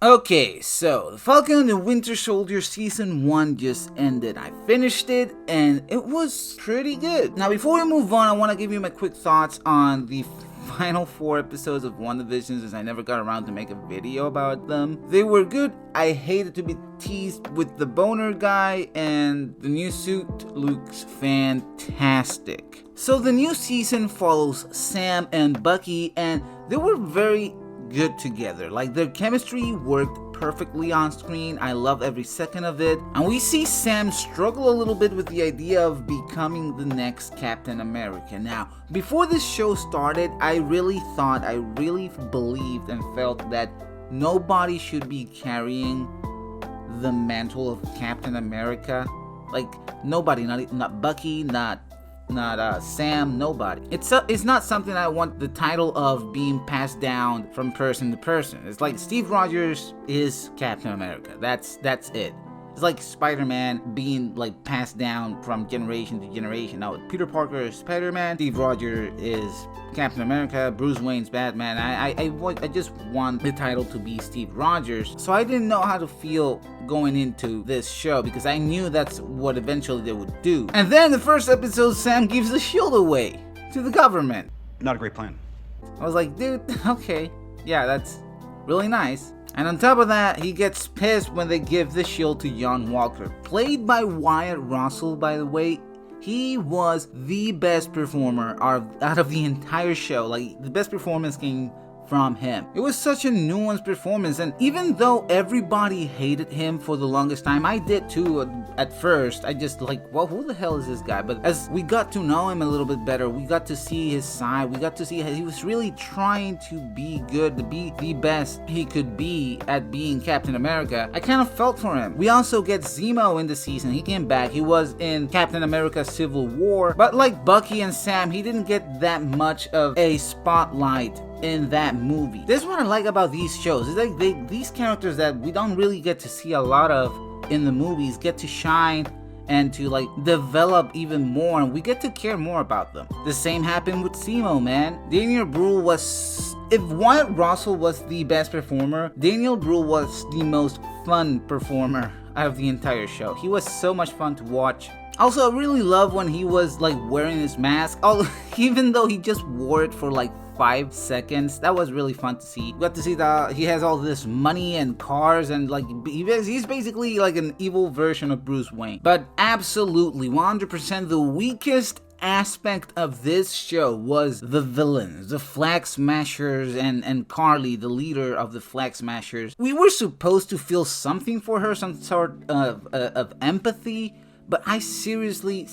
Okay, so the Falcon and the Winter Soldier Season 1 just ended. I finished it and it was pretty good. Now before we move on, I want to give you my quick thoughts on the final 4 episodes of WandaVision, since I never got around to make a video about them. They were good. I hated to be teased with the boner guy, and the new suit looks fantastic. So the new season follows Sam and Bucky, and they were very good together. Like, their chemistry worked perfectly on screen. I love every second of it. And we see Sam struggle a little bit with the idea of becoming the next Captain America. Now, before this show started, I really believed and felt that nobody should be carrying the mantle of Captain America. Like, nobody, not Bucky, not Sam, nobody. It's not something I want the title of being passed down from person to person. It's like Steve Rogers is Captain America. That's it. It's like Spider-Man being like passed down from generation to generation. Now Peter Parker is Spider-Man, Steve Rogers is Captain America, Bruce Wayne's Batman. I just want the title to be Steve Rogers. So I didn't know how to feel going into this show, because I knew that's what eventually they would do. And then the first episode, Sam gives the shield away to the government. Not a great plan. I was like, dude, okay, yeah, that's really nice. And on top of that, he gets pissed when they give the shield to John Walker, played by Wyatt Russell, by the way. He was the best performer out of the entire show. Like, the best performance came from him. It was such a nuanced performance, and even though everybody hated him for the longest time, I did too at first. I just like, well, who the hell is this guy? But as we got to know him a little bit better, we got to see his side. We got to see he was really trying to be good, to be the best he could be at being Captain America. I kind of felt for him. We also get Zemo in the season. He came back. He was in Captain America Civil War, but like Bucky and Sam, he didn't get that much of a spotlight in that movie. This is what I like about these shows. It's like these characters that we don't really get to see a lot of in the movies get to shine and to like develop even more, and we get to care more about them. The same happened with Zemo, man. Daniel Bruhl was, if Wyatt Russell was the best performer, Daniel Bruhl was the most fun performer out of the entire show. He was so much fun to watch. Also, I really love when he was like wearing his mask. Even though he just wore it for like 5 seconds, that was really fun to see. We got to see that he has all this money and cars, and like he's basically like an evil version of Bruce Wayne. But absolutely 100% the weakest aspect of this show was the villains, the Flag Smashers, and Carly, the leader of the Flag Smashers. We were supposed to feel something for her, some sort of empathy, but I seriously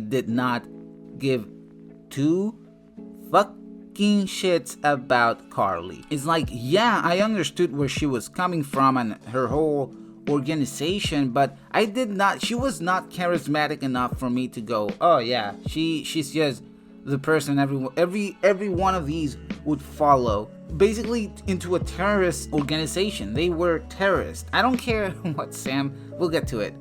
did not give two fucking shits about Carly. It's like, yeah, I understood where she was coming from and her whole organization, but she was not charismatic enough for me to go, oh yeah, she's just the person every one of these would follow. Basically into a terrorist organization. They were terrorists. I don't care what we'll get to it,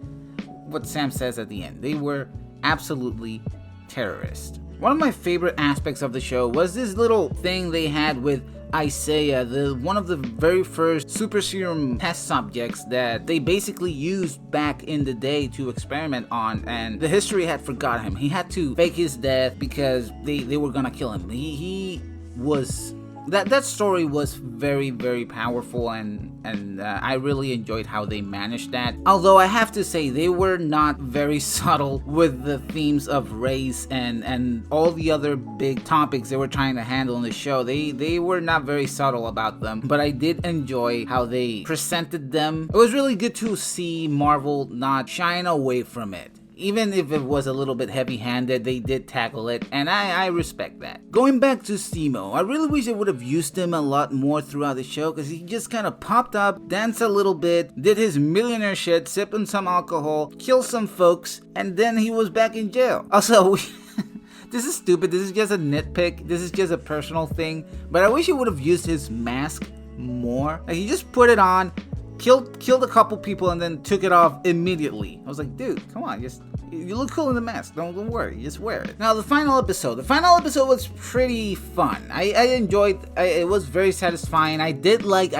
what Sam says at the end. They were absolutely terrorists. One of my favorite aspects of the show was this little thing they had with Isaiah, one of the very first super serum test subjects that they basically used back in the day to experiment on, and the history had forgot him. He had to fake his death because they were gonna kill him. He was... That story was very, very powerful, and I really enjoyed how they managed that. Although I have to say, they were not very subtle with the themes of race and all the other big topics they were trying to handle in the show. They were not very subtle about them, but I did enjoy how they presented them. It was really good to see Marvel not shying away from it. Even if it was a little bit heavy-handed, they did tackle it, and I respect that. Going back to Zemo, I really wish they would have used him a lot more throughout the show, because he just kind of popped up, danced a little bit, did his millionaire shit, sipping some alcohol, killed some folks, and then he was back in jail. Also, this is stupid, this is just a nitpick, this is just a personal thing, but I wish he would have used his mask more. Like, he just put it on, killed a couple people, and then took it off immediately. I was like, dude, come on, just You look cool in the mask. Don't worry. Just wear it. Now, the final episode. The final episode was pretty fun. I enjoyed. It was very satisfying. I did like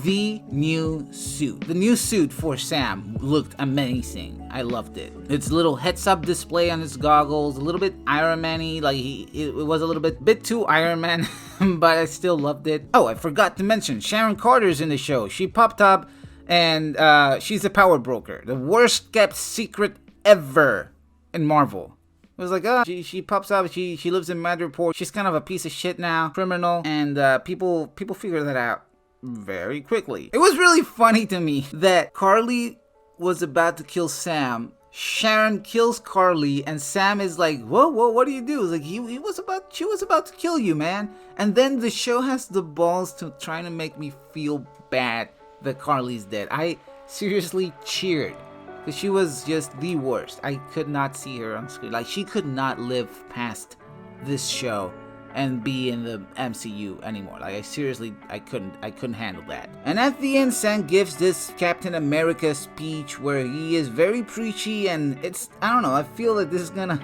the new suit. The new suit for Sam looked amazing. I loved it. Its little heads-up display on his goggles, a little bit Iron Man-y. Like it was a little bit too Iron Man, but I still loved it. Oh, I forgot to mention Sharon Carter's in the show. She popped up, and she's a power broker. The worst kept secret ever in Marvel. It was like, she pops up. She lives in Madripoor. She's kind of a piece of shit now, criminal, and people figure that out very quickly. It was really funny to me that Carly was about to kill Sam. Sharon kills Carly, and Sam is like, whoa, what do you do? It's like, she was about to kill you, man. And then the show has the balls to try to make me feel bad that Carly's dead. I seriously cheered, because she was just the worst. I could not see her on screen. Like, she could not live past this show and be in the MCU anymore. Like, I couldn't handle that. And at the end, Sam gives this Captain America speech where he is very preachy, and I don't know, I feel that this is gonna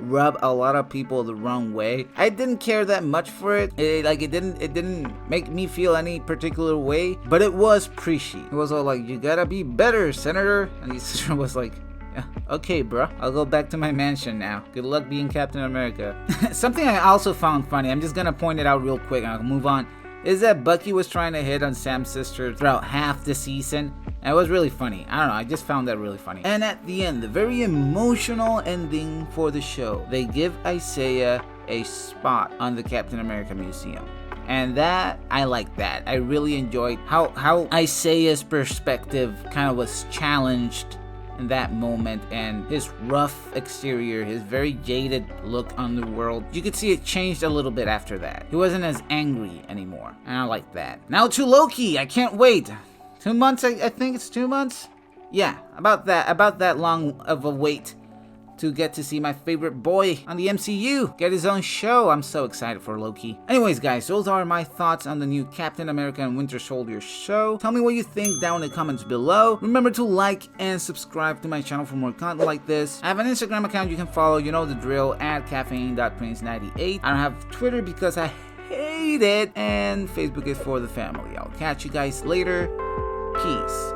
rub a lot of people the wrong way. I didn't care that much for it. It didn't make me feel any particular way, but it was preachy. It was all like, you gotta be better, Senator. And the senator was like, yeah, okay, bro. I'll go back to my mansion now. Good luck being Captain America. Something I also found funny, I'm just gonna point it out real quick and I'll move on, is that Bucky was trying to hit on Sam's sister throughout half the season. And it was really funny. I don't know, I just found that really funny. And at the end, the very emotional ending for the show, they give Isaiah a spot on the Captain America Museum. And that, I like that. I really enjoyed how Isaiah's perspective kind of was challenged in that moment, and his rough exterior, his very jaded look on the world, you could see it changed a little bit after that. He wasn't as angry anymore, and I like that. Now to Loki. I can't wait. 2 months, I think it's 2 months. Yeah, about that long of a wait to get to see my favorite boy on the MCU get his own show. I'm so excited for Loki. Anyways, guys, those are my thoughts on the new Captain America and Winter Soldier show. Tell me what you think down in the comments below. Remember to like and subscribe to my channel for more content like this. I have an Instagram account you can follow, you know the drill, at caffeine.prince98. I don't have Twitter because I hate it, and Facebook is for the family. I'll catch you guys later. Peace.